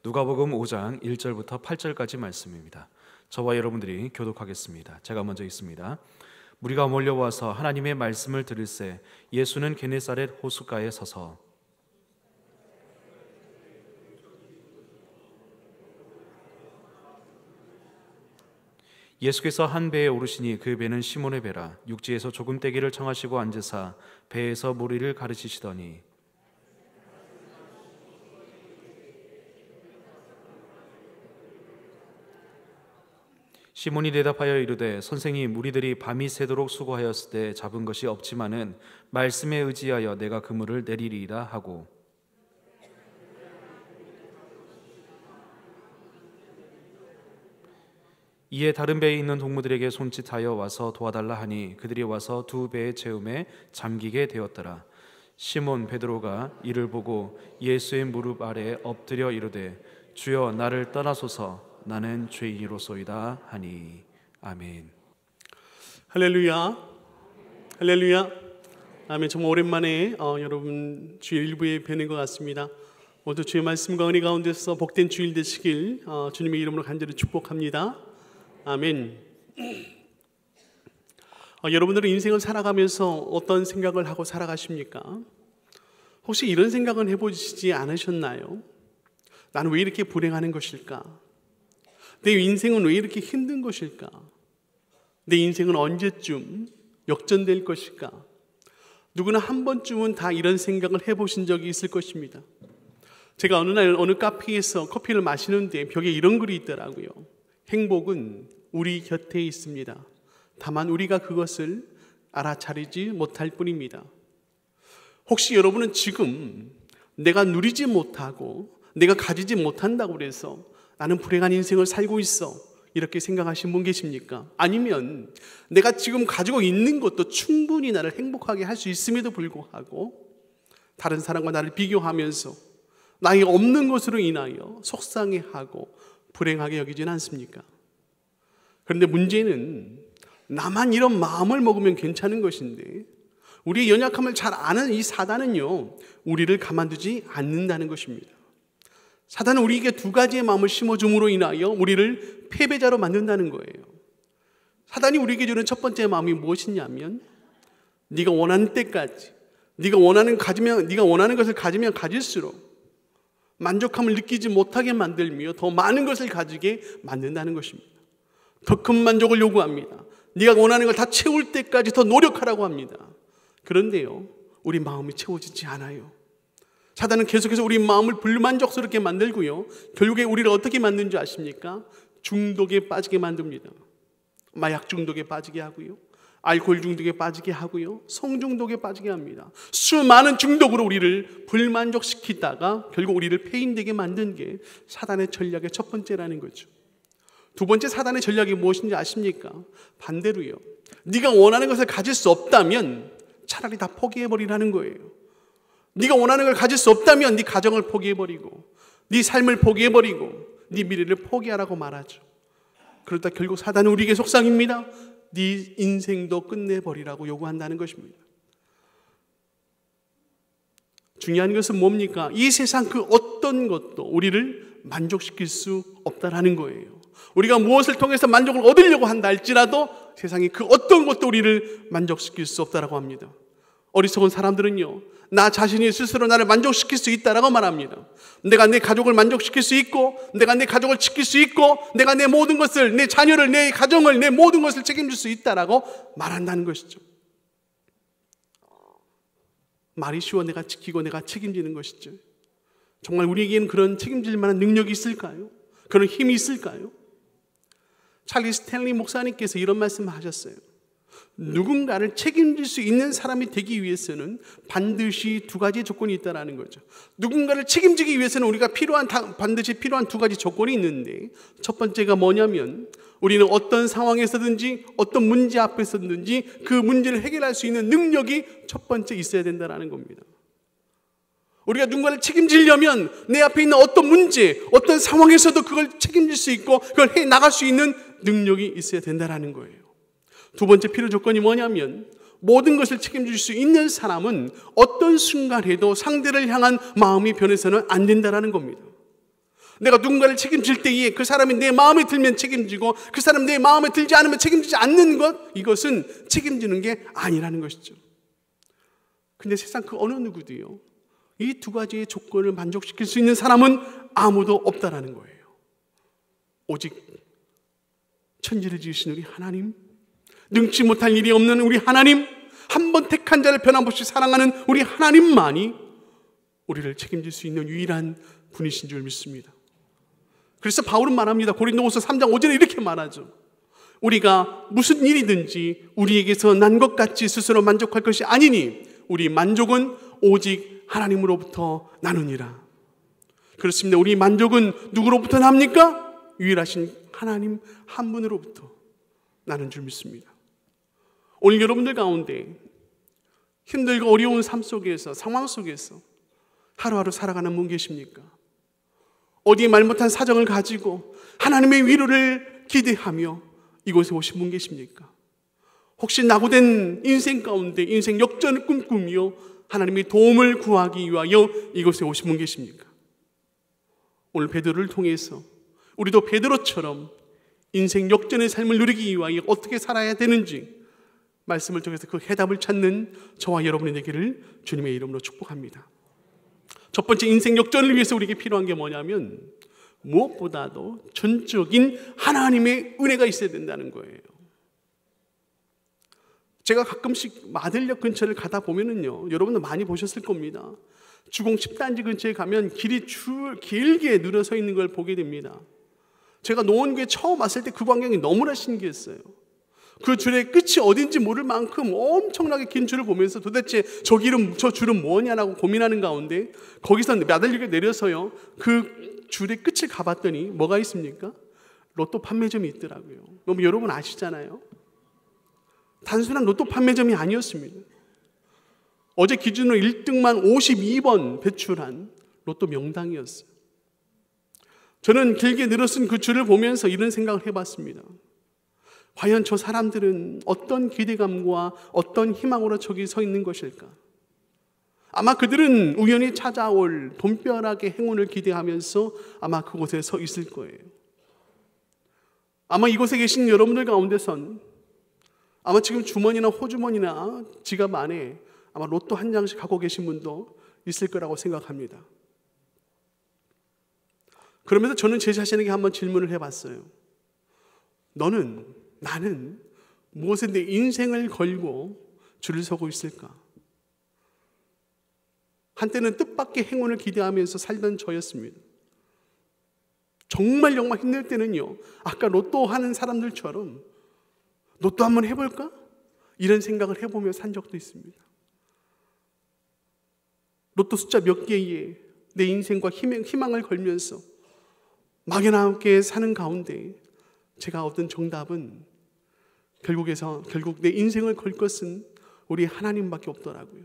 누가복음 5장 1절부터 8절까지 말씀입니다. 저와 여러분들이 교독하겠습니다. 제가 먼저 읽습니다. 무리가 몰려와서 하나님의 말씀을 들을새 예수는 게네사렛 호숫가에 서서 예수께서 한 배에 오르시니 그 배는 시몬의 배라. 육지에서 조금 떼기를 청하시고 앉으사 배에서 무리를 가르치시더니 시몬이 대답하여 이르되 선생님, 우리들이 밤이 새도록 수고하였을 때 잡은 것이 없지만은 말씀에 의지하여 내가 그물을 내리리이다 하고, 이에 다른 배에 있는 동무들에게 손짓하여 와서 도와달라 하니 그들이 와서 두 배의 채움에 잠기게 되었더라. 시몬 베드로가 이를 보고 예수의 무릎 아래에 엎드려 이르되 주여, 나를 떠나소서, 나는 죄인이로소이다 하니. 아멘. 할렐루야, 할렐루야, 아멘. 정말 오랜만에 여러분 주일 일부에 뵈는 것 같습니다. 모두 주의 말씀과 은혜 가운데서 복된 주일 되시길 주님의 이름으로 간절히 축복합니다. 아멘. 여러분들은 인생을 살아가면서 어떤 생각을 하고 살아가십니까? 혹시 이런 생각은 해보시지 않으셨나요? 나는 왜 이렇게 불행하는 것일까? 내 인생은 왜 이렇게 힘든 것일까? 내 인생은 언제쯤 역전될 것일까? 누구나 한 번쯤은 다 이런 생각을 해보신 적이 있을 것입니다. 제가 어느 날 어느 카페에서 커피를 마시는데 벽에 이런 글이 있더라고요. 행복은 우리 곁에 있습니다. 다만 우리가 그것을 알아차리지 못할 뿐입니다. 혹시 여러분은 지금 내가 누리지 못하고 내가 가지지 못한다고 해서 나는 불행한 인생을 살고 있어, 이렇게 생각하시는 분 계십니까? 아니면 내가 지금 가지고 있는 것도 충분히 나를 행복하게 할 수 있음에도 불구하고 다른 사람과 나를 비교하면서 나의 없는 것으로 인하여 속상해하고 불행하게 여기지는 않습니까? 그런데 문제는 나만 이런 마음을 먹으면 괜찮은 것인데 우리의 연약함을 잘 아는 이 사단은요, 우리를 가만두지 않는다는 것입니다. 사단은 우리에게 두 가지의 마음을 심어줌으로 인하여 우리를 패배자로 만든다는 거예요. 사단이 우리에게 주는 첫 번째 마음이 무엇이냐면, 네가 원하는 때까지 네가 원하는 것을 가지면 가질수록 만족함을 느끼지 못하게 만들며 더 많은 것을 가지게 만든다는 것입니다. 더 큰 만족을 요구합니다. 네가 원하는 걸 다 채울 때까지 더 노력하라고 합니다. 그런데요, 우리 마음이 채워지지 않아요. 사단은 계속해서 우리 마음을 불만족스럽게 만들고요, 결국에 우리를 어떻게 만드는지 아십니까? 중독에 빠지게 만듭니다. 마약 중독에 빠지게 하고요, 알코올 중독에 빠지게 하고요, 성중독에 빠지게 합니다. 수많은 중독으로 우리를 불만족시키다가 결국 우리를 폐인되게 만든 게 사단의 전략의 첫 번째라는 거죠. 두 번째 사단의 전략이 무엇인지 아십니까? 반대로요, 네가 원하는 것을 가질 수 없다면 차라리 다 포기해버리라는 거예요. 네가 원하는 걸 가질 수 없다면 네 가정을 포기해버리고 네 삶을 포기해버리고 네 미래를 포기하라고 말하죠. 그러다 결국 사단은 우리에게 속상입니다. 네 인생도 끝내버리라고 요구한다는 것입니다. 중요한 것은 뭡니까? 이 세상 그 어떤 것도 우리를 만족시킬 수 없다라는 거예요. 우리가 무엇을 통해서 만족을 얻으려고 한다 할지라도 세상에 그 어떤 것도 우리를 만족시킬 수 없다라고 합니다. 어리석은 사람들은요, 나 자신이 스스로 나를 만족시킬 수 있다라고 말합니다. 내가 내 가족을 만족시킬 수 있고, 내가 내 가족을 지킬 수 있고, 내가 내 모든 것을, 내 자녀를, 내 가정을, 내 모든 것을 책임질 수 있다라고 말한다는 것이죠. 말이 쉬워 내가 지키고 내가 책임지는 것이죠. 정말 우리에게는 그런 책임질 만한 능력이 있을까요? 그런 힘이 있을까요? 찰리 스탠리 목사님께서 이런 말씀을 하셨어요. 누군가를 책임질 수 있는 사람이 되기 위해서는 반드시 두 가지 조건이 있다는 거죠. 누군가를 책임지기 위해서는 우리가 반드시 필요한 두 가지 조건이 있는데, 첫 번째가 뭐냐면 우리는 어떤 상황에서든지 어떤 문제 앞에서든지 그 문제를 해결할 수 있는 능력이 첫 번째 있어야 된다는 겁니다. 우리가 누군가를 책임지려면 내 앞에 있는 어떤 문제, 어떤 상황에서도 그걸 책임질 수 있고 그걸 해나갈 수 있는 능력이 있어야 된다는 거예요. 두 번째 필요 조건이 뭐냐면, 모든 것을 책임질 수 있는 사람은 어떤 순간에도 상대를 향한 마음이 변해서는 안 된다는 겁니다. 내가 누군가를 책임질 때에 그 사람이 내 마음에 들면 책임지고 그 사람이 내 마음에 들지 않으면 책임지지 않는 것, 이것은 책임지는 게 아니라는 것이죠. 근데 세상 그 어느 누구도요, 이 두 가지의 조건을 만족시킬 수 있는 사람은 아무도 없다라는 거예요. 오직 천지를 지으신 우리 하나님, 능치 못할 일이 없는 우리 하나님, 한 번 택한 자를 변함없이 사랑하는 우리 하나님만이 우리를 책임질 수 있는 유일한 분이신 줄 믿습니다. 그래서 바울은 말합니다. 고린도후서 3장 5절에 이렇게 말하죠. 우리가 무슨 일이든지 우리에게서 난 것 같이 스스로 만족할 것이 아니니 우리 만족은 오직 하나님으로부터 나누니라. 그렇습니다. 우리 만족은 누구로부터 납니까? 유일하신 하나님 한 분으로부터 나는 줄 믿습니다. 오늘 여러분들 가운데 힘들고 어려운 삶 속에서, 상황 속에서 하루하루 살아가는 분 계십니까? 어디에 말 못한 사정을 가지고 하나님의 위로를 기대하며 이곳에 오신 분 계십니까? 혹시 낙오된 인생 가운데 인생 역전을 꿈꾸며 하나님의 도움을 구하기 위하여 이곳에 오신 분 계십니까? 오늘 베드로를 통해서 우리도 베드로처럼 인생 역전의 삶을 누리기 위하여 어떻게 살아야 되는지 말씀을 통해서 그 해답을 찾는 저와 여러분이 되기를 주님의 이름으로 축복합니다. 첫 번째, 인생 역전을 위해서 우리에게 필요한 게 뭐냐면 무엇보다도 전적인 하나님의 은혜가 있어야 된다는 거예요. 제가 가끔씩 마들역 근처를 가다 보면은요, 여러분들 많이 보셨을 겁니다. 주공 10단지 근처에 가면 길이 길게 늘어서 있는 걸 보게 됩니다. 제가 노원구에 처음 왔을 때 그 광경이 너무나 신기했어요. 그 줄의 끝이 어딘지 모를 만큼 엄청나게 긴 줄을 보면서 도대체 저 줄은 뭐냐라고 고민하는 가운데 거기서 마들역에 내려서요, 그 줄의 끝을 가봤더니 뭐가 있습니까? 로또 판매점이 있더라고요. 그럼 여러분 아시잖아요. 단순한 로또 판매점이 아니었습니다. 어제 기준으로 1등만 52번 배출한 로또 명당이었어요. 저는 길게 늘어선 그 줄을 보면서 이런 생각을 해봤습니다. 과연 저 사람들은 어떤 기대감과 어떤 희망으로 저기 서 있는 것일까? 아마 그들은 우연히 찾아올 돈벼락의 행운을 기대하면서 아마 그곳에 서 있을 거예요. 아마 이곳에 계신 여러분들 가운데선 아마 지금 주머니나 호주머니나 지갑 안에 아마 로또 한 장씩 갖고 계신 분도 있을 거라고 생각합니다. 그러면서 저는 제 자신에게 한번 질문을 해봤어요. 나는 무엇에 내 인생을 걸고 줄을 서고 있을까? 한때는 뜻밖의 행운을 기대하면서 살던 저였습니다. 정말 힘들 때는요, 아까 로또 하는 사람들처럼 로또 한번 해볼까? 이런 생각을 해보며 산 적도 있습니다. 로또 숫자 몇 개에 내 인생과 희망을 걸면서 막연하게 사는 가운데 제가 얻은 정답은 결국 내 인생을 걸 것은 우리 하나님밖에 없더라고요.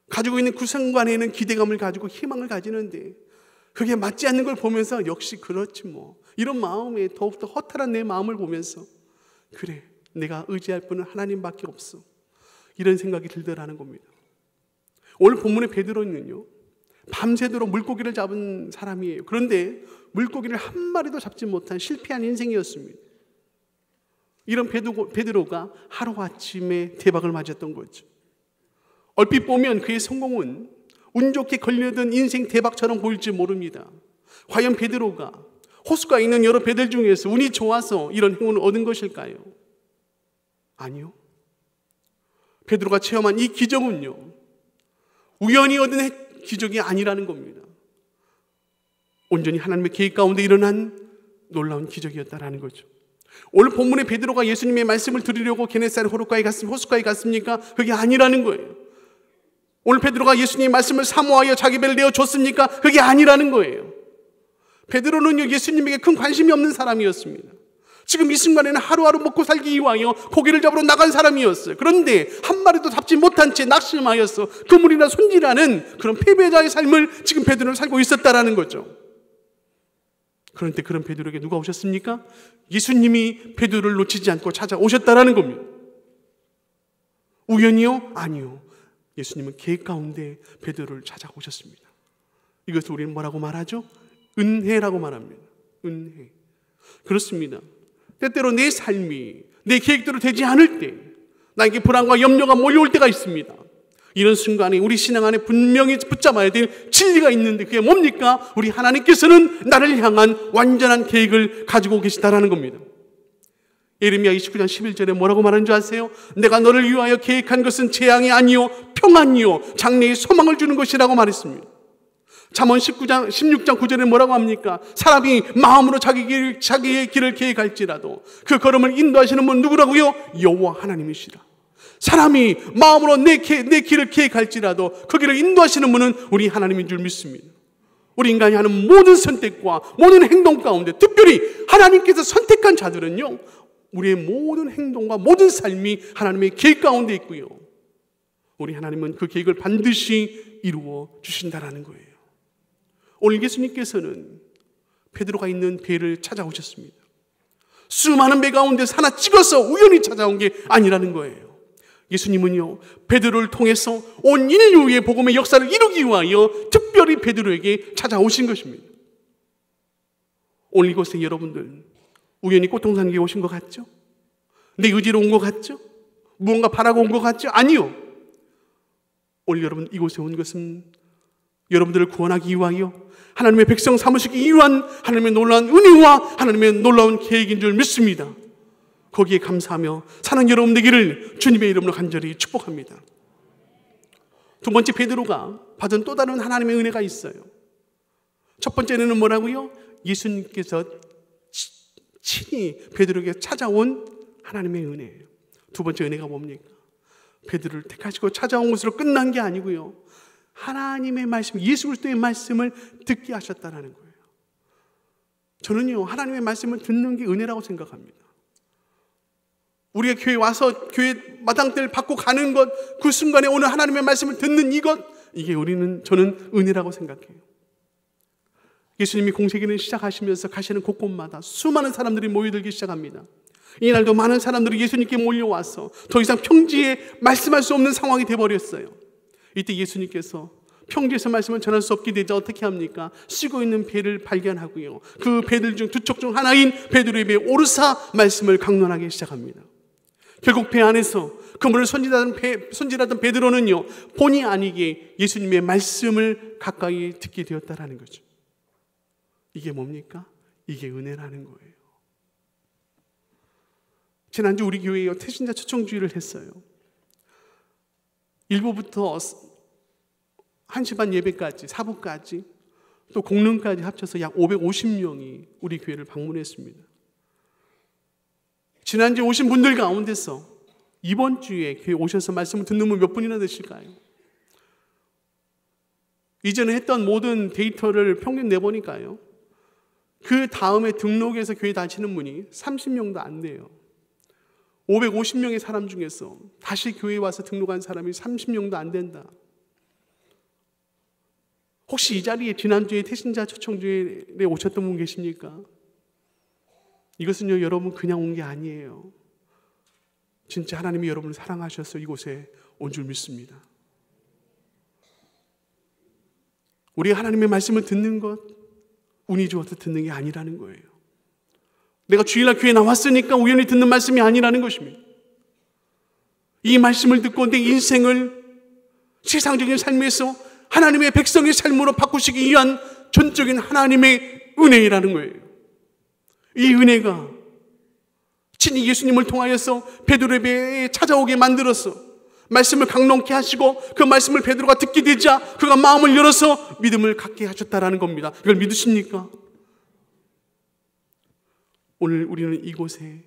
가지고 있는 구성관에는 기대감을 가지고 희망을 가지는데 그게 맞지 않는 걸 보면서 역시 그렇지 뭐, 이런 마음에 더욱더 허탈한 내 마음을 보면서 그래, 내가 의지할 분은 하나님밖에 없어, 이런 생각이 들더라는 겁니다. 오늘 본문의 베드로는요, 밤새도록 물고기를 잡은 사람이에요. 그런데 물고기를 한 마리도 잡지 못한 실패한 인생이었습니다. 이런 베드로가 하루아침에 대박을 맞았던 거죠. 얼핏 보면 그의 성공은 운 좋게 걸려든 인생 대박처럼 보일지 모릅니다. 과연 베드로가 호숫가에 있는 여러 배들 중에서 운이 좋아서 이런 행운을 얻은 것일까요? 아니요. 베드로가 체험한 이 기적은요, 우연히 얻은 기적이 아니라는 겁니다. 온전히 하나님의 계획 가운데 일어난 놀라운 기적이었다라는 거죠. 오늘 본문에 베드로가 예수님의 말씀을 들으려고 게네사렛 호숫가에 갔습니까? 그게 아니라는 거예요. 오늘 베드로가 예수님의 말씀을 사모하여 자기 배를 내어줬습니까? 그게 아니라는 거예요. 베드로는요, 예수님에게 큰 관심이 없는 사람이었습니다. 지금 이 순간에는 하루하루 먹고 살기 위하여 고기를 잡으러 나간 사람이었어요. 그런데 한 마리도 잡지 못한 채 낙심하여서 그물이나 손질하는 그런 패배자의 삶을 지금 베드로는 살고 있었다라는 거죠. 그런데 그런 베드로에게 누가 오셨습니까? 예수님이 베드로를 놓치지 않고 찾아오셨다라는 겁니다. 우연이요? 아니요. 예수님은 계획 가운데 베드로를 찾아오셨습니다. 이것을 우리는 뭐라고 말하죠? 은혜라고 말합니다. 은혜. 그렇습니다. 때때로 내 삶이 내 계획대로 되지 않을 때 나에게 불안과 염려가 몰려올 때가 있습니다. 이런 순간에 우리 신앙 안에 분명히 붙잡아야 될 진리가 있는데 그게 뭡니까? 우리 하나님께서는 나를 향한 완전한 계획을 가지고 계시다라는 겁니다. 예레미야 29장 11절에 뭐라고 말하는 줄 아세요? 내가 너를 위하여 계획한 것은 재앙이 아니요 평안이요 장래의 소망을 주는 것이라고 말했습니다. 잠언 16장 9절에 뭐라고 합니까? 사람이 마음으로 자기의 길을 계획할지라도 그 걸음을 인도하시는 분 누구라고요? 여호와 하나님이시라. 사람이 마음으로 내 길을 계획할지라도 그 길을 인도하시는 분은 우리 하나님인 줄 믿습니다. 우리 인간이 하는 모든 선택과 모든 행동 가운데 특별히 하나님께서 선택한 자들은요, 우리의 모든 행동과 모든 삶이 하나님의 계획 가운데 있고요, 우리 하나님은 그 계획을 반드시 이루어 주신다라는 거예요. 오늘 예수님께서는 베드로가 있는 배를 찾아오셨습니다. 수많은 배 가운데서 하나 찍어서 우연히 찾아온 게 아니라는 거예요. 예수님은요, 베드로를 통해서 온 인류의 복음의 역사를 이루기 위하여 특별히 베드로에게 찾아오신 것입니다. 오늘 이곳에 여러분들 우연히 꽃동산에 오신 것 같죠? 내 의지로 온 것 같죠? 무언가 바라고 온 것 같죠? 아니요. 오늘 여러분 이곳에 온 것은 여러분들을 구원하기 위하여 하나님의 백성 삼으시기 위한 하나님의 놀라운 은혜와 하나님의 놀라운 계획인 줄 믿습니다. 거기에 감사하며 사는 여러분 되기를 주님의 이름으로 간절히 축복합니다. 두 번째, 베드로가 받은 또 다른 하나님의 은혜가 있어요. 첫 번째는 뭐라고요? 예수님께서 친히 베드로에게 찾아온 하나님의 은혜예요. 두 번째 은혜가 뭡니까? 베드로를 택하시고 찾아온 것으로 끝난 게 아니고요, 하나님의 말씀, 예수 그리스도의 말씀을 듣게 하셨다는 거예요. 저는요, 하나님의 말씀을 듣는 게 은혜라고 생각합니다. 우리가 교회 와서 교회 마당들 받고 가는 것, 그 순간에 오늘 하나님의 말씀을 듣는 이것, 이게 저는 은혜라고 생각해요. 예수님이 공생애를 시작하시면서 가시는 곳곳마다 수많은 사람들이 모여들기 시작합니다. 이날도 많은 사람들이 예수님께 몰려와서 더 이상 평지에 말씀할 수 없는 상황이 되어버렸어요. 이때 예수님께서 평지에서 말씀을 전할 수 없게 되자 어떻게 합니까? 쉬고 있는 배를 발견하고요, 그 배들 중 두 척 중 하나인 베드로의 배에 오르사 말씀을 강론하기 시작합니다. 결국 배 안에서 그물을 손질하던 베드로는요, 본의 아니게 예수님의 말씀을 가까이 듣게 되었다라는 거죠. 이게 뭡니까? 이게 은혜라는 거예요. 지난주 우리 교회에 태신자 초청주의를 했어요. 1부부터 1시 반 예배까지, 4부까지, 또 공릉까지 합쳐서 약 550명이 우리 교회를 방문했습니다. 지난주에 오신 분들 가운데서 이번 주에 교회 오셔서 말씀을 듣는 분 몇 분이나 되실까요? 이전에 했던 모든 데이터를 평균 내보니까요, 그 다음에 등록해서 교회 다니시는 분이 30명도 안 돼요. 550명의 사람 중에서 다시 교회에 와서 등록한 사람이 30명도 안 된다. 혹시 이 자리에 지난주에 태신자 초청주에 오셨던 분 계십니까? 이것은요, 여러분 그냥 온 게 아니에요. 진짜 하나님이 여러분을 사랑하셔서 이곳에 온 줄 믿습니다. 우리가 하나님의 말씀을 듣는 것, 운이 좋아서 듣는 게 아니라는 거예요. 내가 주일날 교회에 나왔으니까 우연히 듣는 말씀이 아니라는 것입니다. 이 말씀을 듣고 내 인생을 세상적인 삶에서 하나님의 백성의 삶으로 바꾸시기 위한 전적인 하나님의 은혜라는 거예요. 이 은혜가 친히 예수님을 통하여서 베드로의 배에 찾아오게 만들어서 말씀을 강론케 하시고 그 말씀을 베드로가 듣게 되자 그가 마음을 열어서 믿음을 갖게 하셨다라는 겁니다. 이걸 믿으십니까? 오늘 우리는 이곳에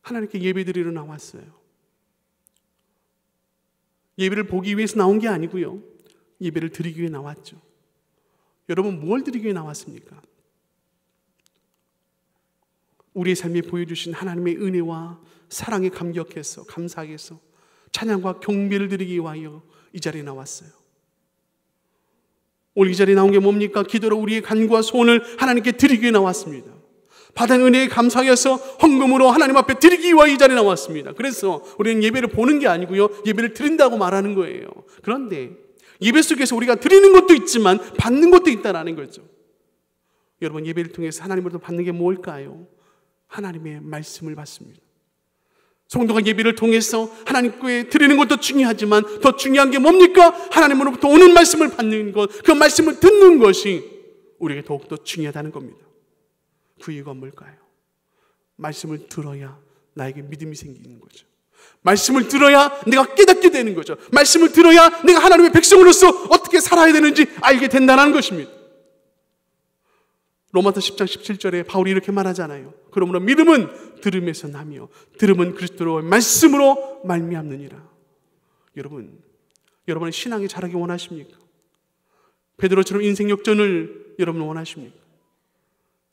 하나님께 예배드리러 나왔어요. 예배를 보기 위해서 나온 게 아니고요, 예배를 드리기 위해 나왔죠. 여러분, 뭘 드리기 위해 나왔습니까? 우리의 삶에 보여주신 하나님의 은혜와 사랑에 감격해서, 감사해서 찬양과 경배를 드리기 위하여 이 자리에 나왔어요. 오늘 이 자리에 나온 게 뭡니까? 기도로 우리의 간구와 소원을 하나님께 드리기 위해 나왔습니다. 받은 은혜에 감사해서 헌금으로 하나님 앞에 드리기 위하여 이 자리에 나왔습니다. 그래서 우리는 예배를 보는 게 아니고요, 예배를 드린다고 말하는 거예요. 그런데 예배 속에서 우리가 드리는 것도 있지만 받는 것도 있다라는 거죠. 여러분, 예배를 통해서 하나님으로부터 받는 게 뭘까요? 하나님의 말씀을 받습니다. 성도가 예배를 통해서 하나님께 드리는 것도 중요하지만 더 중요한 게 뭡니까? 하나님으로부터 오는 말씀을 받는 것, 그 말씀을 듣는 것이 우리에게 더욱더 중요하다는 겁니다. 그 이유가 뭘까요? 말씀을 들어야 나에게 믿음이 생기는 거죠. 말씀을 들어야 내가 깨닫게 되는 거죠. 말씀을 들어야 내가 하나님의 백성으로서 어떻게 살아야 되는지 알게 된다는 것입니다. 로마서 10장 17절에 바울이 이렇게 말하잖아요. 그러므로 믿음은 들음에서 나며 들음은 그리스도의 말씀으로 말미암느니라. 여러분의 신앙이 자라기 원하십니까? 베드로처럼 인생 역전을 여러분 원하십니까?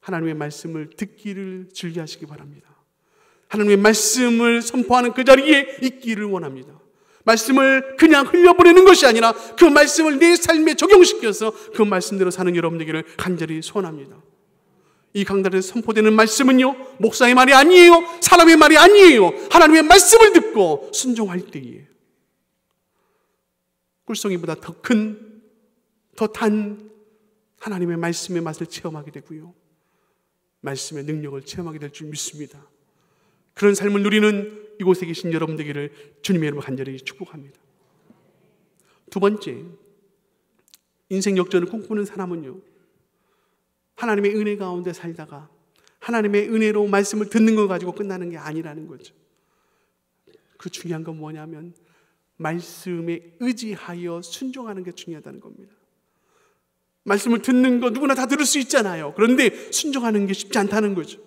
하나님의 말씀을 듣기를 즐겨하시기 바랍니다. 하나님의 말씀을 선포하는 그 자리에 있기를 원합니다. 말씀을 그냥 흘려보내는 것이 아니라 그 말씀을 내 삶에 적용시켜서 그 말씀대로 사는 여러분 되기를 간절히 소원합니다. 이 강단에서 선포되는 말씀은요, 목사의 말이 아니에요. 사람의 말이 아니에요. 하나님의 말씀을 듣고 순종할 때에 꿀송이보다 더 큰, 더 단 하나님의 말씀의 맛을 체험하게 되고요, 말씀의 능력을 체험하게 될 줄 믿습니다. 그런 삶을 누리는 이곳에 계신 여러분 되기를 주님의 이름으로 간절히 축복합니다. 두 번째, 인생 역전을 꿈꾸는 사람은요, 하나님의 은혜 가운데 살다가 하나님의 은혜로 말씀을 듣는 것 가지고 끝나는 게 아니라는 거죠. 그 중요한 건 뭐냐면 말씀에 의지하여 순종하는 게 중요하다는 겁니다. 말씀을 듣는 거 누구나 다 들을 수 있잖아요. 그런데 순종하는 게 쉽지 않다는 거죠.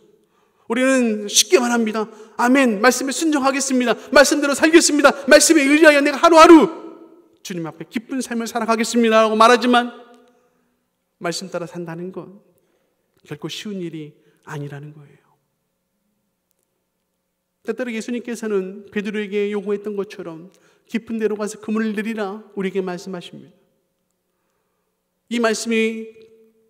우리는 쉽게 말합니다. 아멘, 말씀에 순종하겠습니다. 말씀대로 살겠습니다. 말씀에 의지하여 내가 하루하루 주님 앞에 기쁜 삶을 살아가겠습니다 라고 말하지만 말씀 따라 산다는 건 결코 쉬운 일이 아니라는 거예요. 때때로 예수님께서는 베드로에게 요구했던 것처럼 깊은 데로 가서 그물을 내리라 우리에게 말씀하십니다. 이 말씀이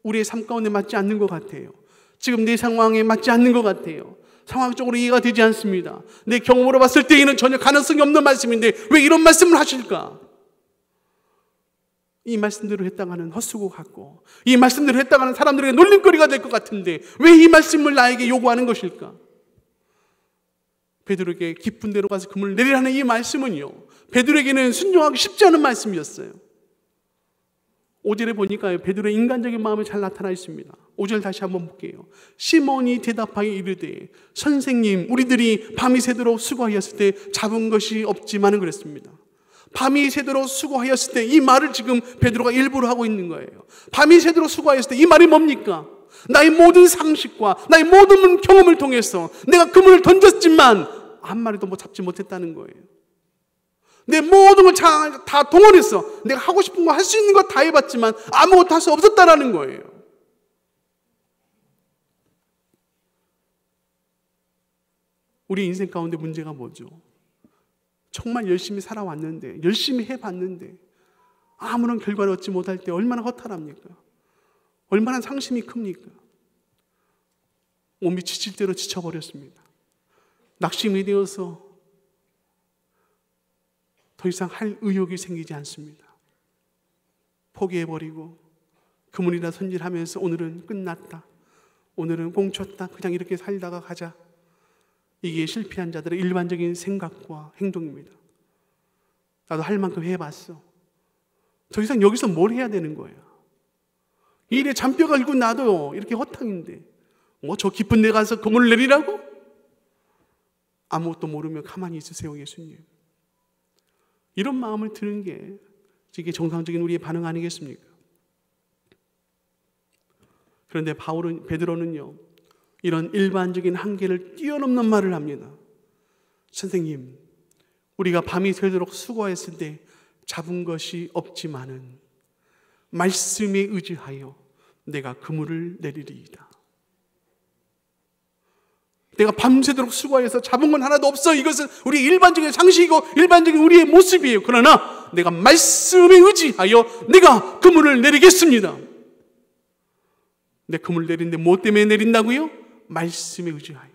우리의 삶 가운데 맞지 않는 것 같아요. 지금 내 상황에 맞지 않는 것 같아요. 상황적으로 이해가 되지 않습니다. 내 경험으로 봤을 때에는 전혀 가능성이 없는 말씀인데 왜 이런 말씀을 하실까? 이 말씀대로 했다가는 헛수고 같고 이 말씀대로 했다가는 사람들에게 놀림거리가 될 것 같은데 왜 이 말씀을 나에게 요구하는 것일까? 베드로에게 깊은 데로 가서 그물을 내리라는 이 말씀은요, 베드로에게는 순종하기 쉽지 않은 말씀이었어요. 5절에 보니까 베드로의 인간적인 마음이 잘 나타나 있습니다. 5절 다시 한번 볼게요. 시몬이 대답하여 이르되 선생님, 우리들이 밤이 새도록 수고하였을 때 잡은 것이 없지만은 그랬습니다. 밤이 새도록 수고하였을 때, 이 말을 지금 베드로가 일부러 하고 있는 거예요. 밤이 새도록 수고하였을 때 이 말이 뭡니까? 나의 모든 상식과 나의 모든 경험을 통해서 내가 그물을 던졌지만 한 마리도 잡지 못했다는 거예요. 내 모든 걸 다 동원해서 내가 하고 싶은 거 할 수 있는 거 다 해봤지만 아무것도 할 수 없었다라는 거예요. 우리 인생 가운데 문제가 뭐죠? 정말 열심히 살아왔는데, 열심히 해봤는데 아무런 결과를 얻지 못할 때 얼마나 허탈합니까? 얼마나 상심이 큽니까? 몸이 지칠 대로 지쳐버렸습니다. 낙심이 되어서 더 이상 할 의욕이 생기지 않습니다. 포기해버리고 그물이나 손질하면서 오늘은 끝났다, 오늘은 꽁쳤다, 그냥 이렇게 살다가 가자. 이게 실패한 자들의 일반적인 생각과 행동입니다. 나도 할 만큼 해봤어. 더 이상 여기서 뭘 해야 되는 거예요? 이 일에 잔뼈가 일고 나도 이렇게 허탕인데 저 깊은 데 가서 그물을 내리라고? 아무것도 모르며 가만히 있으세요, 예수님. 이런 마음을 드는 게 이게 정상적인 우리의 반응 아니겠습니까? 그런데 베드로는요, 이런 일반적인 한계를 뛰어넘는 말을 합니다. 선생님, 우리가 밤이 새도록 수고했을 때 잡은 것이 없지만은 말씀에 의지하여 내가 그물을 내리리이다. 내가 밤새도록 수고해서 잡은 건 하나도 없어. 이것은 우리 일반적인 상식이고 일반적인 우리의 모습이에요. 그러나 내가 말씀에 의지하여 내가 그물을 내리겠습니다. 내 그물을 내리는데 뭐 때문에 내린다고요? 말씀에 의지하여.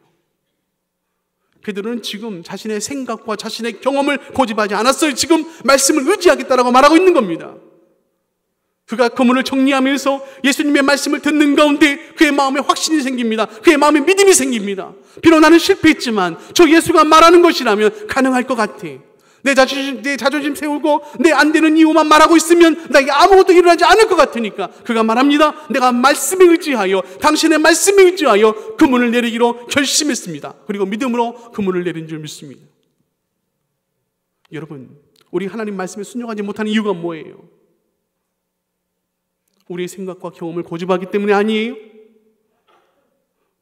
베드로는 지금 자신의 생각과 자신의 경험을 고집하지 않았어요. 지금 말씀을 의지하겠다라고 말하고 있는 겁니다. 그가 그물을 정리하면서 예수님의 말씀을 듣는 가운데 그의 마음에 확신이 생깁니다. 그의 마음에 믿음이 생깁니다. 비록 나는 실패했지만 저 예수가 말하는 것이라면 가능할 것 같아. 내 자존심 세우고 내 안 되는 이유만 말하고 있으면 나에게 아무것도 일어나지 않을 것 같으니까 그가 말합니다. 내가 말씀에 의지하여, 당신의 말씀에 의지하여 그물을 내리기로 결심했습니다. 그리고 믿음으로 그물을 내린 줄 믿습니다. 여러분, 우리 하나님 말씀에 순종하지 못하는 이유가 뭐예요? 우리의 생각과 경험을 고집하기 때문에 아니에요?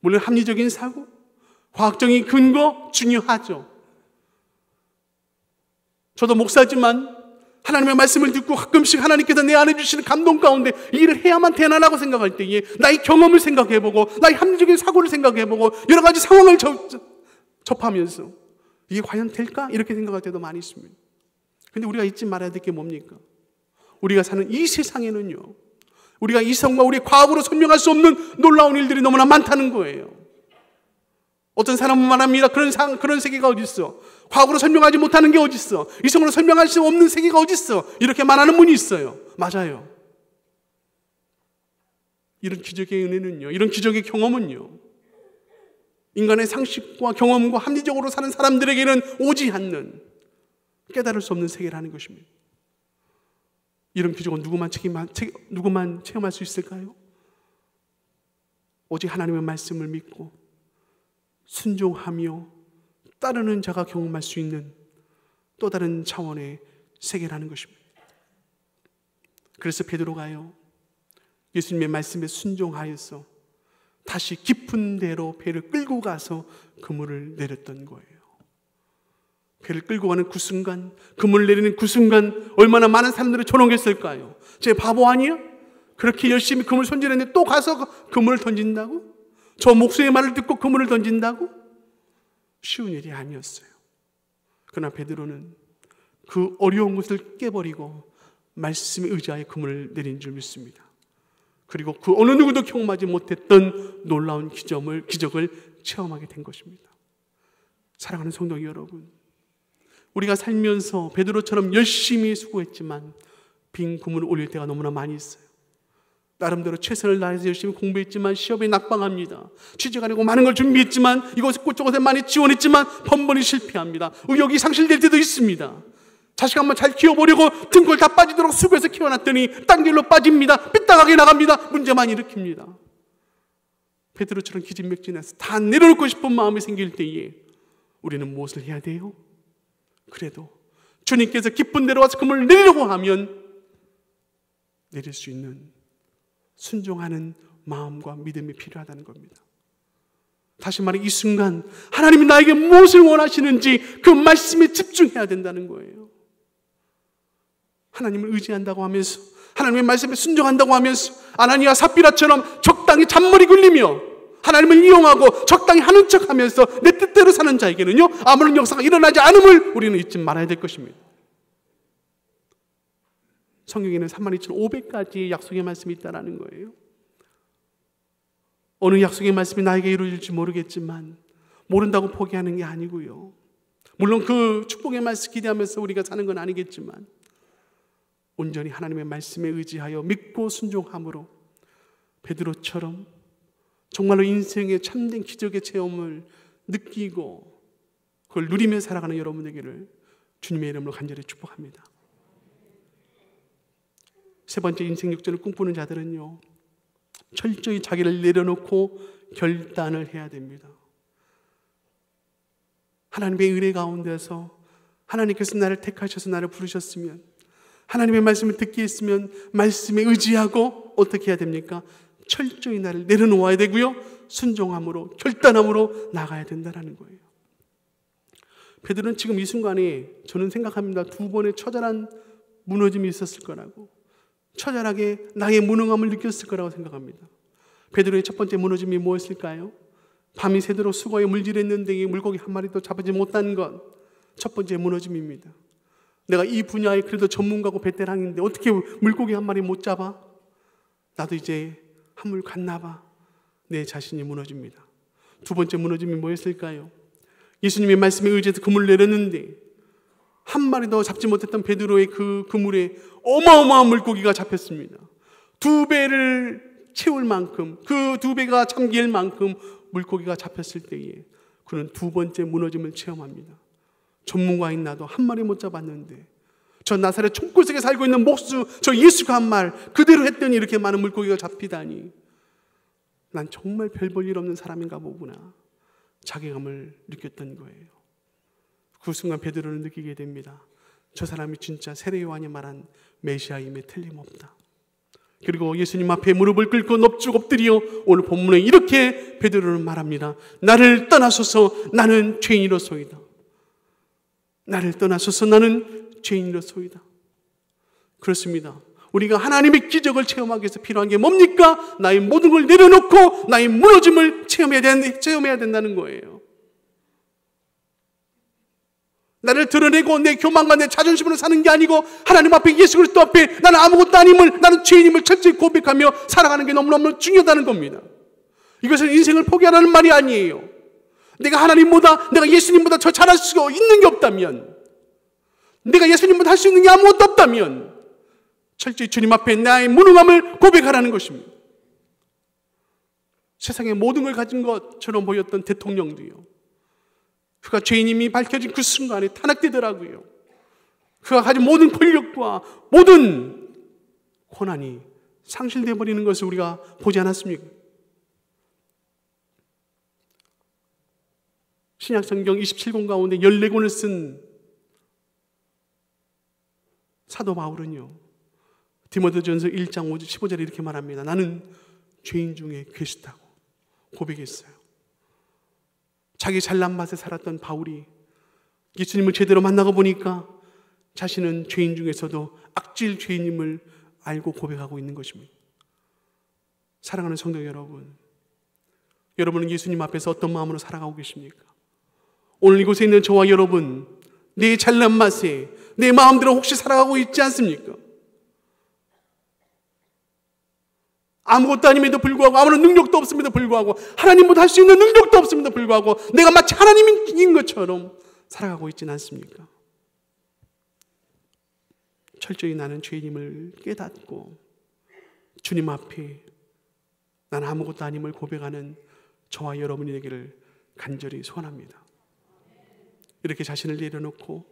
물론 합리적인 사고, 과학적인 근거 중요하죠. 저도 목사지만 하나님의 말씀을 듣고 가끔씩 하나님께서 내 안에 주시는 감동 가운데 이 일을 해야만 되나라고 생각할 때에 나의 경험을 생각해보고 나의 합리적인 사고를 생각해보고 여러 가지 상황을 접하면서 이게 과연 될까? 이렇게 생각할 때도 많이 있습니다. 근데 우리가 잊지 말아야 될 게 뭡니까? 우리가 사는 이 세상에는요, 우리가 이성과 우리의 과학으로 설명할 수 없는 놀라운 일들이 너무나 많다는 거예요. 어떤 사람은 말합니다. 그런 세계가 어디 있어? 과학으로 설명하지 못하는 게 어디 있어? 이성으로 설명할 수 없는 세계가 어디 있어? 이렇게 말하는 분이 있어요. 맞아요. 이런 기적의 은혜는요, 이런 기적의 경험은요, 인간의 상식과 경험과 합리적으로 사는 사람들에게는 오지 않는, 깨달을 수 없는 세계라는 것입니다. 이런 기적은 누구만 체험할 수 있을까요? 오직 하나님의 말씀을 믿고 순종하며 따르는 자가 경험할 수 있는 또 다른 차원의 세계라는 것입니다. 그래서 베드로가요, 예수님의 말씀에 순종하여서 다시 깊은 데로 배를 끌고 가서 그물을 내렸던 거예요. 배를 끌고 가는 그 순간, 그물을 내리는 그 순간 얼마나 많은 사람들이 조롱했을까요? 제 바보 아니야? 그렇게 열심히 그물 손질했는데 또 가서 그물을 던진다고? 저 목수의 말을 듣고 그물을 던진다고? 쉬운 일이 아니었어요. 그러나 베드로는 그 어려운 것을 깨버리고 말씀에 의지하여 그물을 내린 줄 믿습니다. 그리고 그 어느 누구도 경험하지 못했던 놀라운 기적을 체험하게 된 것입니다. 사랑하는 성도 여러분, 우리가 살면서 베드로처럼 열심히 수고했지만 빈 그물을 올릴 때가 너무나 많이 있어요. 나름대로 최선을 다해서 열심히 공부했지만 시험에 낙방합니다. 취직하려고 많은 걸 준비했지만 이것저것에 많이 지원했지만 번번이 실패합니다. 의욕이 상실될 때도 있습니다. 자식 한번 잘 키워보려고 등골 다 빠지도록 수고해서 키워놨더니 딴 길로 빠집니다. 삐딱하게 나갑니다. 문제만 일으킵니다. 베드로처럼 기진맥진해서 다 내려놓고 싶은 마음이 생길 때에 우리는 무엇을 해야 돼요? 그래도 주님께서 기쁜 데로 와서 그물을 내리려고 하면 내릴 수 있는 순종하는 마음과 믿음이 필요하다는 겁니다. 다시 말해, 이 순간 하나님이 나에게 무엇을 원하시는지 그 말씀에 집중해야 된다는 거예요. 하나님을 의지한다고 하면서, 하나님의 말씀에 순종한다고 하면서 아나니아 삽비라처럼 적당히 잔머리 굴리며 하나님을 이용하고 적당히 하는 척하면서 내 뜻대로 사는 자에게는요, 아무런 역사가 일어나지 않음을 우리는 잊지 말아야 될 것입니다. 성경에는 32,500가지의 약속의 말씀이 있다는 거예요. 어느 약속의 말씀이 나에게 이루어질지 모르겠지만 모른다고 포기하는 게 아니고요. 물론 그 축복의 말씀 기대하면서 우리가 사는 건 아니겠지만 온전히 하나님의 말씀에 의지하여 믿고 순종함으로 베드로처럼 정말로 인생의 참된 기적의 체험을 느끼고 그걸 누리며 살아가는 여러분 되기를 주님의 이름으로 간절히 축복합니다. 세 번째, 인생 역전을 꿈꾸는 자들은요, 철저히 자기를 내려놓고 결단을 해야 됩니다. 하나님의 은혜 가운데서 하나님께서 나를 택하셔서 나를 부르셨으면, 하나님의 말씀을 듣게 했으면 말씀에 의지하고 어떻게 해야 됩니까? 철저히 나를 내려놓아야 되고요, 순종함으로, 결단함으로 나가야 된다는 거예요. 베드로는 지금 이 순간에 저는 생각합니다. 2번의 처절한 무너짐이 있었을 거라고, 처절하게 나의 무능함을 느꼈을 거라고 생각합니다. 베드로의 첫 번째 무너짐이 무엇일까요? 밤이 새도록 수고에 물질했는데 물고기 한 마리도 잡지 못한 것, 첫 번째 무너짐입니다. 내가 이 분야에 그래도 전문가고 베테랑인데 어떻게 물고기 한 마리 못 잡아? 나도 이제 한물 갔나 봐. 내 자신이 무너집니다. 두 번째 무너짐이 뭐였을까요? 예수님의 말씀에 의지해서 그물을 내렸는데 한 마리도 잡지 못했던 베드로의 그 그물에 어마어마한 물고기가 잡혔습니다. 2배를 채울 만큼, 그 2배가 잠길 만큼 물고기가 잡혔을 때에 그는 두 번째 무너짐을 체험합니다. 전문가인 나도 한 마리 못 잡았는데 저 나사렛 총굴석에 살고 있는 목수 저 예수가 한 말 그대로 했더니 이렇게 많은 물고기가 잡히다니, 난 정말 별 볼 일 없는 사람인가 보구나 자괴감을 느꼈던 거예요. 그 순간 베드로는 느끼게 됩니다. 저 사람이 진짜 세례 요한이 말한 메시아임에 틀림없다. 그리고 예수님 앞에 무릎을 꿇고 넙죽 엎드려 오늘 본문에 이렇게 베드로는 말합니다. 나를 떠나소서 나는 죄인이로소이다. 나를 떠나소서 나는 죄인이로소이다. 그렇습니다. 우리가 하나님의 기적을 체험하기 위해서 필요한 게 뭡니까? 나의 모든 걸 내려놓고 나의 무너짐을 체험해야 된다는 거예요. 나를 드러내고 내 교만과 내 자존심으로 사는 게 아니고 하나님 앞에 예수 그리스도 앞에 나는 아무것도 아님을, 나는 죄인임을 철저히 고백하며 살아가는 게 너무너무 중요하다는 겁니다. 이것은 인생을 포기하라는 말이 아니에요. 내가 하나님보다, 내가 예수님보다 더 잘할 수 있는 게 없다면, 내가 예수님보다 할 수 있는 게 아무것도 없다면 철저히 주님 앞에 나의 무능함을 고백하라는 것입니다. 세상의 모든 걸 가진 것처럼 보였던 대통령도요, 그가 죄인임이 밝혀진 그 순간에 탄압되더라고요. 그가 가진 모든 권력과 모든 권한이 상실되어 버리는 것을 우리가 보지 않았습니까? 신약성경 27권 가운데 14권을 쓴 사도 바울은요, 디모데전서 1장 15절에 이렇게 말합니다. 나는 죄인 중에 괴수다고 고백했어요. 자기 잘난 맛에 살았던 바울이 예수님을 제대로 만나고 보니까 자신은 죄인 중에서도 악질 죄인임을 알고 고백하고 있는 것입니다. 사랑하는 성도 여러분, 여러분은 예수님 앞에서 어떤 마음으로 살아가고 계십니까? 오늘 이곳에 있는 저와 여러분, 내 잘난 맛에 내 마음대로 혹시 살아가고 있지 않습니까? 아무것도 아님에도 불구하고, 아무런 능력도 없음에도 불구하고, 하나님보다 할 수 있는 능력도 없음에도 불구하고 내가 마치 하나님인 것처럼 살아가고 있지는 않습니까? 철저히 나는 죄인임을 깨닫고 주님 앞에 나는 아무것도 아님을 고백하는 저와 여러분이 되기를 간절히 소원합니다. 이렇게 자신을 내려놓고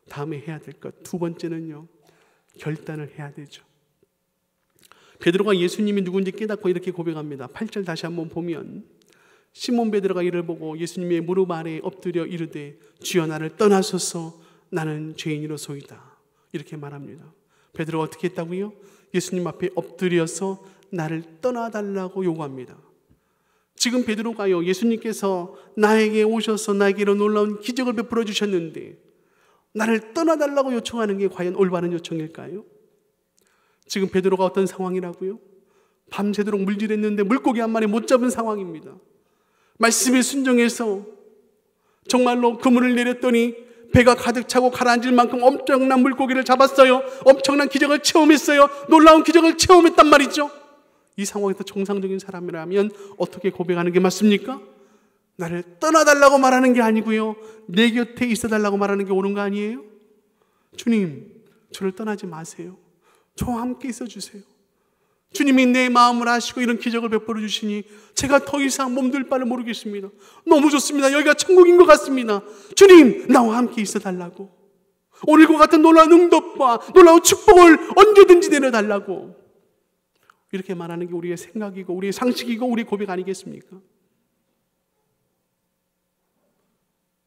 다음에 해야 될 것, 두 번째는요, 결단을 해야 되죠. 베드로가 예수님이 누군지 깨닫고 이렇게 고백합니다. 8절 다시 한번 보면 시몬 베드로가 이를 보고 예수님의 무릎 아래에 엎드려 이르되 주여 나를 떠나소서 나는 죄인이로소이다. 이렇게 말합니다. 베드로가 어떻게 했다고요? 예수님 앞에 엎드려서 나를 떠나달라고 요구합니다. 지금 베드로가요, 예수님께서 나에게 오셔서 나에게 이런 놀라운 기적을 베풀어 주셨는데 나를 떠나달라고 요청하는 게 과연 올바른 요청일까요? 지금 베드로가 어떤 상황이라고요? 밤새도록 물질했는데 물고기 한 마리 못 잡은 상황입니다. 말씀에 순종해서 정말로 그물을 내렸더니 배가 가득 차고 가라앉을 만큼 엄청난 물고기를 잡았어요. 엄청난 기적을 체험했어요. 놀라운 기적을 체험했단 말이죠. 이 상황에서 정상적인 사람이라면 어떻게 고백하는 게 맞습니까? 나를 떠나달라고 말하는 게 아니고요, 내 곁에 있어달라고 말하는 게 옳은 거 아니에요? 주님, 저를 떠나지 마세요. 저와 함께 있어주세요. 주님이 내 마음을 아시고 이런 기적을 베풀어 주시니 제가 더 이상 몸둘 바를 모르겠습니다. 너무 좋습니다. 여기가 천국인 것 같습니다. 주님, 나와 함께 있어달라고, 오늘과 같은 놀라운 응답과 놀라운 축복을 언제든지 내려달라고, 이렇게 말하는 게 우리의 생각이고 우리의 상식이고 우리의 고백 아니겠습니까?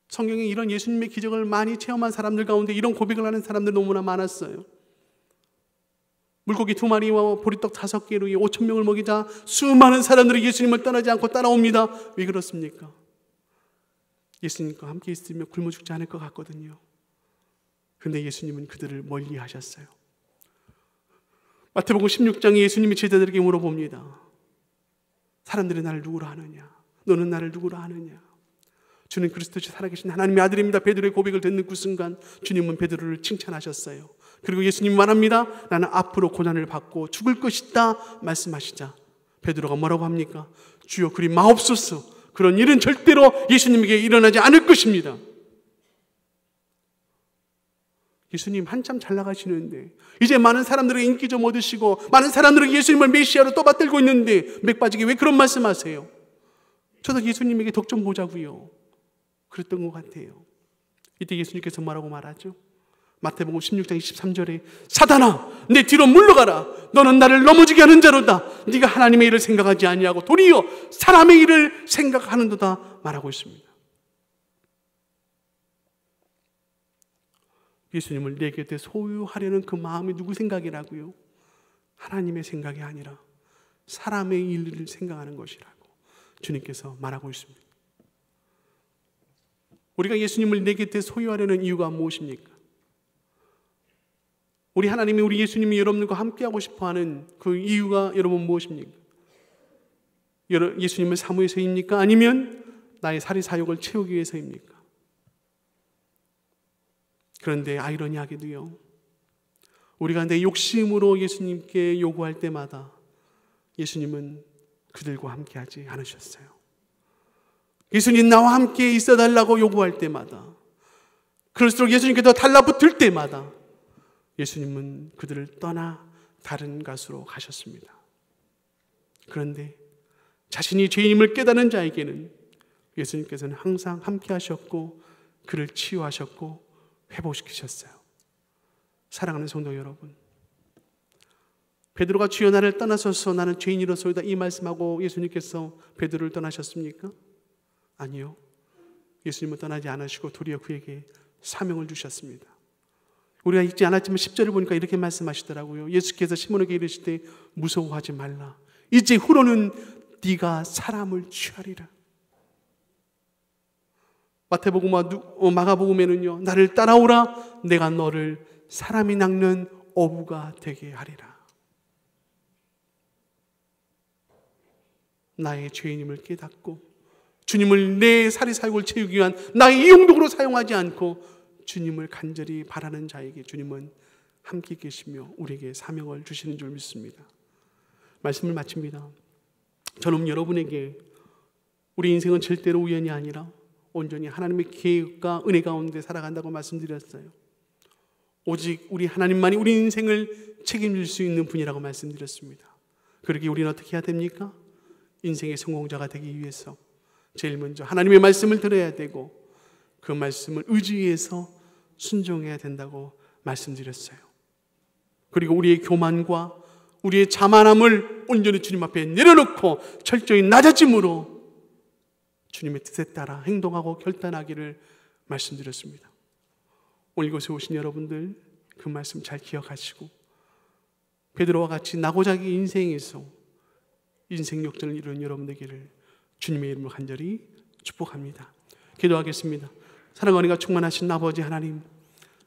성경에 이런 예수님의 기적을 많이 체험한 사람들 가운데 이런 고백을 하는 사람들 너무나 많았어요. 물고기 2마리와 보리떡 5개로 5,000명을 먹이자 수많은 사람들이 예수님을 떠나지 않고 따라옵니다. 왜 그렇습니까? 예수님과 함께 있으면 굶어 죽지 않을 것 같거든요. 그런데 예수님은 그들을 멀리 하셨어요. 마태복음 16장에 예수님이 제자들에게 물어봅니다. 사람들이 나를 누구로 아느냐? 너는 나를 누구로 아느냐? 주는 그리스도시 살아계신 하나님의 아들입니다. 베드로의 고백을 듣는 그 순간 주님은 베드로를 칭찬하셨어요. 그리고 예수님이 말합니다. 나는 앞으로 고난을 받고 죽을 것이다 말씀하시자 베드로가 뭐라고 합니까? 주여 그리 마옵소서. 그런 일은 절대로 예수님에게 일어나지 않을 것입니다. 예수님 한참 잘 나가시는데 이제 많은 사람들에게 인기 좀 얻으시고 많은 사람들에게 예수님을 메시아로 떠받들고 있는데 맥 빠지게 왜 그런 말씀하세요? 저도 예수님에게 덕 좀 보자고요. 그랬던 것 같아요. 이때 예수님께서 뭐라고 말하죠? 마태복음 16장 23절에 사단아 내 뒤로 물러가라. 너는 나를 넘어지게 하는 자로다. 네가 하나님의 일을 생각하지 아니하고 도리어 사람의 일을 생각하는도다 말하고 있습니다. 예수님을 내 곁에 소유하려는 그 마음이 누구 생각이라고요? 하나님의 생각이 아니라 사람의 일을 생각하는 것이라고 주님께서 말하고 있습니다. 우리가 예수님을 내 곁에 소유하려는 이유가 무엇입니까? 우리 하나님이 우리 예수님이 여러분들과 함께하고 싶어하는 그 이유가 여러분 무엇입니까? 예수님을 사모해서입니까? 아니면 나의 사리사욕을 채우기 위해서입니까? 그런데 아이러니하게도요, 우리가 내 욕심으로 예수님께 요구할 때마다 예수님은 그들과 함께하지 않으셨어요. 예수님 나와 함께 있어달라고 요구할 때마다, 그럴수록 예수님께 더 달라붙을 때마다 예수님은 그들을 떠나 다른 곳으로 가셨습니다. 그런데 자신이 죄인임을 깨닫는 자에게는 예수님께서는 항상 함께 하셨고 그를 치유하셨고 회복시키셨어요. 사랑하는 성도 여러분, 베드로가 주여 나를 떠나소서 나는 죄인이로소이다 이 말씀하고 예수님께서 베드로를 떠나셨습니까? 아니요. 예수님은 떠나지 않으시고 도리어 그에게 사명을 주셨습니다. 우리가 읽지 않았지만 10절을 보니까 이렇게 말씀하시더라고요. 예수께서 시몬에게 이르시되 무서워하지 말라. 이제 후로는 네가 사람을 취하리라. 마태복음과 마가복음에는요, 나를 따라오라 내가 너를 사람이 낚는 어부가 되게 하리라. 나의 죄인임을 깨닫고 주님을 내 사리사욕을 채우기 위한 나의 이용도구로 사용하지 않고 주님을 간절히 바라는 자에게 주님은 함께 계시며 우리에게 사명을 주시는 줄 믿습니다. 말씀을 마칩니다. 저는 여러분에게 우리 인생은 절대로 우연이 아니라 온전히 하나님의 계획과 은혜 가운데 살아간다고 말씀드렸어요. 오직 우리 하나님만이 우리 인생을 책임질 수 있는 분이라고 말씀드렸습니다. 그러기에 우리는 어떻게 해야 됩니까? 인생의 성공자가 되기 위해서 제일 먼저 하나님의 말씀을 들어야 되고 그 말씀을 의지해서 순종해야 된다고 말씀드렸어요. 그리고 우리의 교만과 우리의 자만함을 온전히 주님 앞에 내려놓고 철저히 낮아짐으로 주님의 뜻에 따라 행동하고 결단하기를 말씀드렸습니다. 오늘 이곳에 오신 여러분들 그 말씀 잘 기억하시고 베드로와 같이 나고자기 인생에서 인생 역전을 이루는 여러분 되기를 주님의 이름으로 간절히 축복합니다. 기도하겠습니다. 사랑하는 이가 충만하신 아버지 하나님,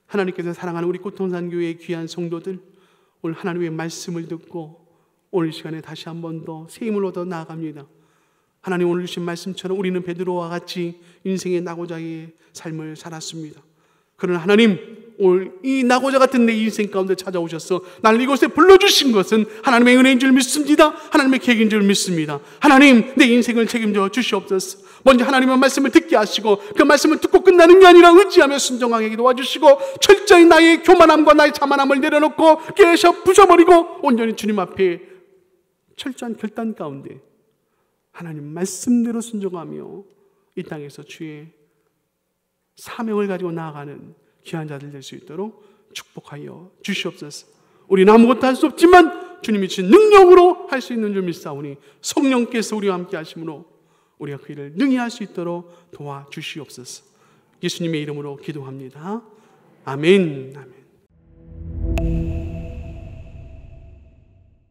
하나님께서 사랑하는 우리 꽃동산교회의 귀한 성도들, 오늘 하나님의 말씀을 듣고 오늘 시간에 다시 한 번 더 새 힘을 얻어 나아갑니다. 하나님 오늘 주신 말씀처럼 우리는 베드로와 같이 인생의 나고자의 삶을 살았습니다. 그러나 하나님 오늘 이 나고자 같은 내 인생 가운데 찾아오셔서 나를 이곳에 불러주신 것은 하나님의 은혜인 줄 믿습니다. 하나님의 계획인 줄 믿습니다. 하나님 내 인생을 책임져 주시옵소서. 먼저 하나님의 말씀을 듣게 하시고 그 말씀을 듣고 끝나는 게 아니라 의지하며 순종하게 도와주시고 철저히 나의 교만함과 나의 자만함을 내려놓고 깨셔 부숴버리고 온전히 주님 앞에 철저한 결단 가운데 하나님 말씀대로 순종하며 이 땅에서 주의 사명을 가지고 나아가는 귀한 자들 될 수 있도록 축복하여 주시옵소서. 우리는 아무것도 할 수 없지만 주님이 주신 능력으로 할 수 있는 줄 믿사오니 성령께서 우리와 함께 하심으로 우리가 그 일을 능히 할 수 있도록 도와주시옵소서. 예수님의 이름으로 기도합니다. 아멘. 아멘.